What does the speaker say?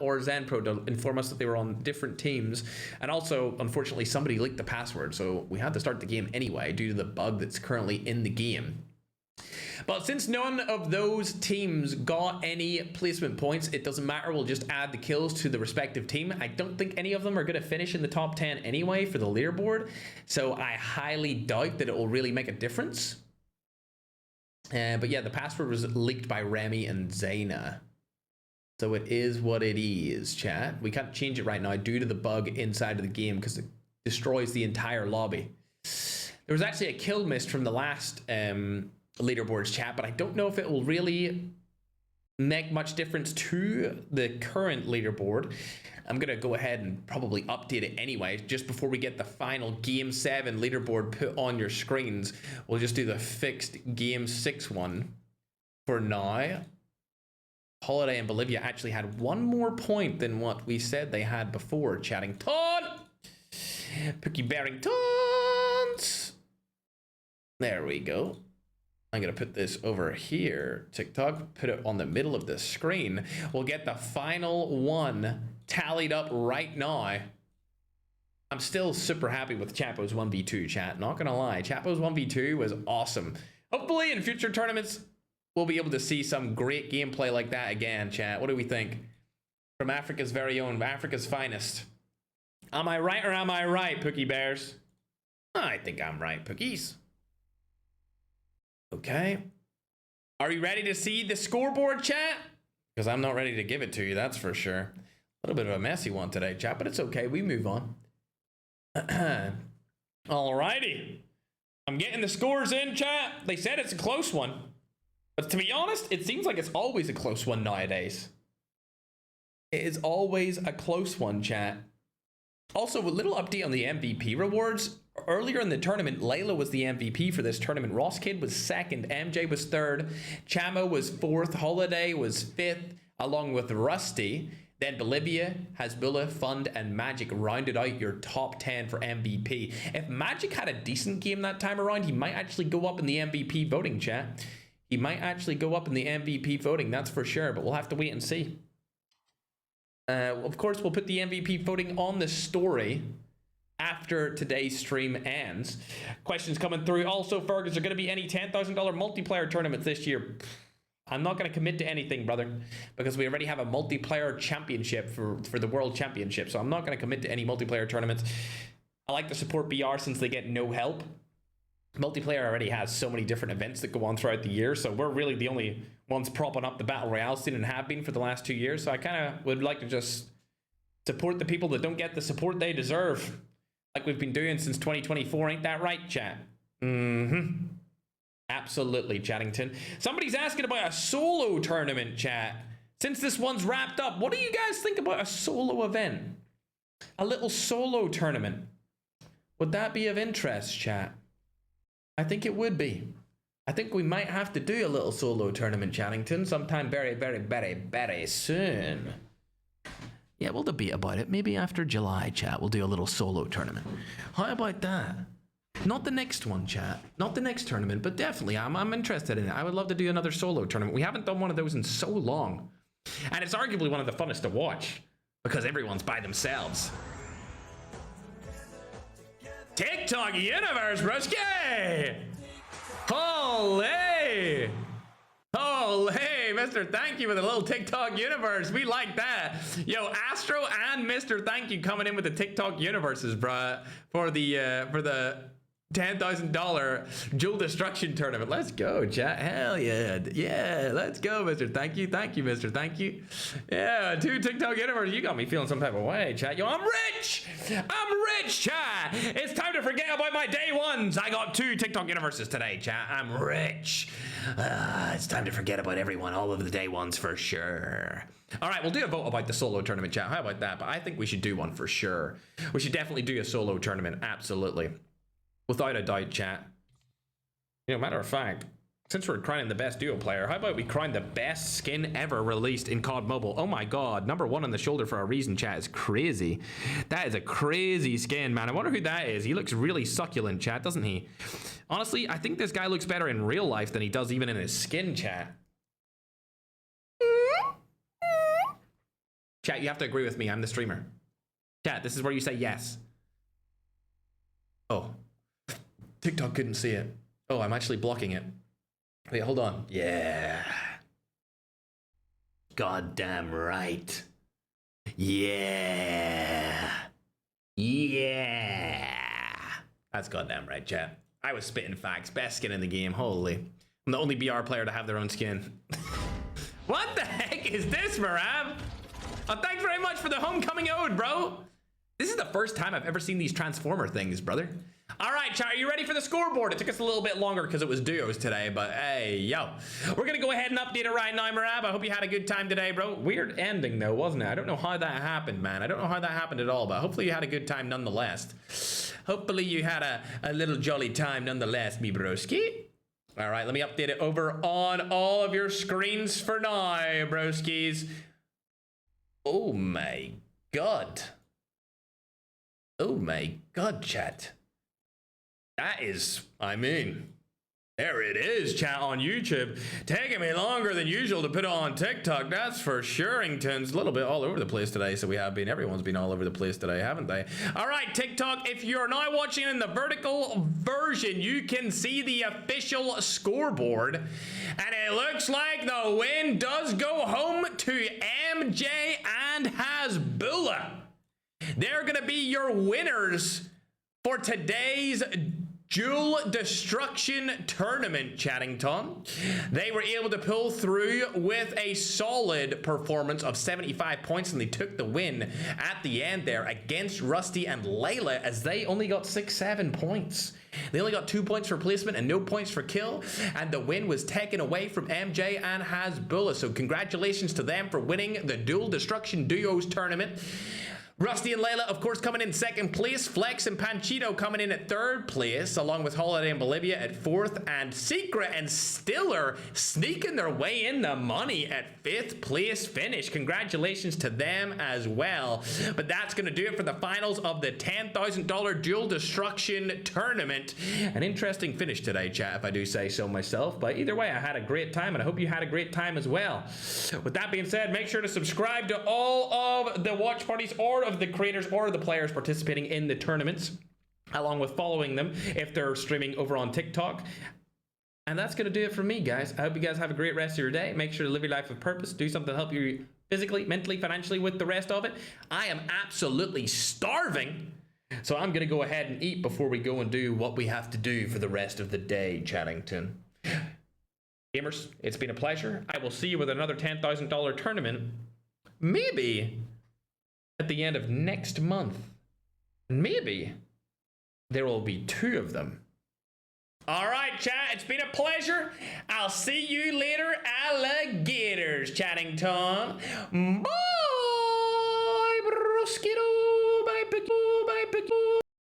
or Zenpro to inform us that they were on different teams. And also, unfortunately, somebody leaked the password, so we had to start the game anyway due to the bug that's currently in the game. But since none of those teams got any placement points, it doesn't matter. We'll just add the kills to the respective team. I don't think any of them are going to finish in the top 10 anyway for the leaderboard, so I highly doubt that it will really make a difference. But yeah, the password was leaked by Remy and Zaina. So it is what it is, chat. We can't change it right now due to the bug inside of the game because it destroys the entire lobby. There was actually a kill missed from the last leaderboards, chat, but I don't know if it will really make much difference to the current leaderboard. I'm going to go ahead and probably update it anyway, just before we get the final Game 7 leaderboard put on your screens. We'll just do the fixed Game 6 one for now. Holiday and Bolivia actually had one more point than what we said they had before. Chattington! Pookie Barringtons! There we go. I'm going to put this over here. TikTok, put it on the middle of the screen. We'll get the final one tallied up right now. I'm still super happy with Chapo's 1v2, chat. Not going to lie. Chapo's 1v2 was awesome. Hopefully in future tournaments, we'll be able to see some great gameplay like that again, chat. What do we think? From Africa's very own, Africa's finest. Am I right or am I right, Pookie Bears? I think I'm right, Pookies. Okay. Are you ready to see the scoreboard, chat? Because I'm not ready to give it to you, that's for sure. A little bit of a messy one today, chat, but it's okay. We move on. Alrighty. I'm getting the scores in, chat. They said it's a close one. But to be honest, it seems like it's always a close one nowadays. It is always a close one, chat. Also, a little update on the MVP rewards. Earlier in the tournament, Layla was the MVP for this tournament. Ross Kidd was second. MJ was third. Chamo was fourth. Holiday was fifth, along with Rusty. Then Bolivia, Hasbullah, Fund, and Magic rounded out your top 10 for MVP. If Magic had a decent game that time around, he might actually go up in the MVP voting, chat. He might actually go up in the MVP voting, that's for sure, but we'll have to wait and see. Of course, we'll put the MVP voting on the story after today's stream ends. Questions coming through. Also, Ferg, is there going to be any $10,000 multiplayer tournaments this year? I'm not going to commit to anything, brother, because we already have a multiplayer championship for the World Championship, so I'm not going to commit to any multiplayer tournaments. I like to support BR since they get no help. Multiplayer already has so many different events that go on throughout the year, so we're really the only ones propping up the Battle Royale scene and have been for the last 2 years, so I kind of would like to just support the people that don't get the support they deserve, like we've been doing since 2024. Ain't that right, chat? Absolutely, Chattington. Somebody's asking about a solo tournament, chat. Since this one's wrapped up, what do you guys think about a solo event? A little solo tournament. Would that be of interest, chat? I think it would be. I think we might have to do a little solo tournament, Chattington, sometime very, very, very, very soon. Yeah, we'll debate about it. Maybe after July, chat, we'll do a little solo tournament. How about that? Not the next one, chat. Not the next tournament, but definitely, I'm interested in it. I would love to do another solo tournament. We haven't done one of those in so long. And it's arguably one of the funnest to watch because everyone's by themselves. TikTok universe, broski! Holy! Holy, Mr. Thank You with a little TikTok universe. We like that. Yo, Astro and Mr. Thank You coming in with the TikTok universes, bruh, for the $10,000 Jewel Destruction Tournament. Let's go, chat. Hell yeah. Yeah, let's go, Mr. Thank You. Thank you, Mr. Thank You. Yeah, 2 TikTok universes. You got me feeling some type of way, chat. Yo, I'm rich. I'm rich, chat. It's time to forget about my day ones. I got 2 TikTok universes today, chat. I'm rich. It's time to forget about everyone, all of the day ones for sure. All right, we'll do a vote about the solo tournament, chat. How about that? But I think we should do one for sure. We should definitely do a solo tournament. Absolutely. Without a doubt, chat. You know, matter of fact, since we're crowning the best duo player, how about we crown the best skin ever released in COD Mobile? Oh my god, #1 on the shoulder for a reason, chat, is crazy. That is a crazy skin, man. I wonder who that is. He looks really succulent, chat, doesn't he? Honestly, I think this guy looks better in real life than he does even in his skin, chat. Chat, you have to agree with me. I'm the streamer. Chat, this is where you say yes. Oh. TikTok couldn't see it. Oh, I'm actually blocking it. Wait, hold on. Yeah. Goddamn right. Yeah. Yeah. That's goddamn right, chat. I was spitting facts. Best skin in the game. Holy. I'm the only BR player to have their own skin. What the heck is this, Marab? Oh, thanks very much for the homecoming ode, bro. This is the first time I've ever seen these transformer things, brother. All right, chat, are you ready for the scoreboard? It took us a little bit longer because it was duos today, but hey, yo. We're going to go ahead and update it right now, Marab. I hope you had a good time today, bro. Weird ending, though, wasn't it? I don't know how that happened, man. I don't know how that happened at all, but hopefully you had a good time nonetheless. Hopefully you had a little jolly time nonetheless, me broski. All right, let me update it over on all of your screens for now, broskis. Oh, my God. Oh, my God, chat. That is, I mean, there it is, chat on YouTube. Taking me longer than usual to put it on TikTok, that's for Shurington's. A little bit all over the place today, so everyone's been all over the place today, haven't they? All right, TikTok, if you're now watching in the vertical version, you can see the official scoreboard. And it looks like the win does go home to MJ and Hasbulla. They're going to be your winners for today's Dual Destruction Tournament, Chattington. They were able to pull through with a solid performance of 75 points, and they took the win at the end there against Rusty and Layla, as they only got 6-7 points. They only got 2 points for placement and no points for kill, and the win was taken away from MJ and Hasbulla. So congratulations to them for winning the Dual Destruction Duos Tournament. Rusty and Layla, of course, coming in second place. Flex and Panchito coming in at third place, along with Holiday and Bolivia at fourth. And Secret and Stiller sneaking their way in the money at fifth place finish. Congratulations to them as well. But that's going to do it for the finals of the $10,000 Dual Destruction Tournament. An interesting finish today, chat, if I do say so myself. But either way, I had a great time, and I hope you had a great time as well. With that being said, make sure to subscribe to all of the watch parties or of the creators or the players participating in the tournaments, along with following them if they're streaming over on TikTok. And that's going to do it for me, guys. I hope you guys have a great rest of your day. Make sure to live your life with purpose. Do something to help you physically, mentally, financially with the rest of it. I am absolutely starving, so I'm going to go ahead and eat before we go and do what we have to do for the rest of the day, Chattington. Gamers, it's been a pleasure. I will see you with another $10,000 tournament. Maybe at the end of next month. Maybe there will be 2 of them. All right, chat, it's been a pleasure. I'll see you later, alligators, Chattington. Bye, broskito.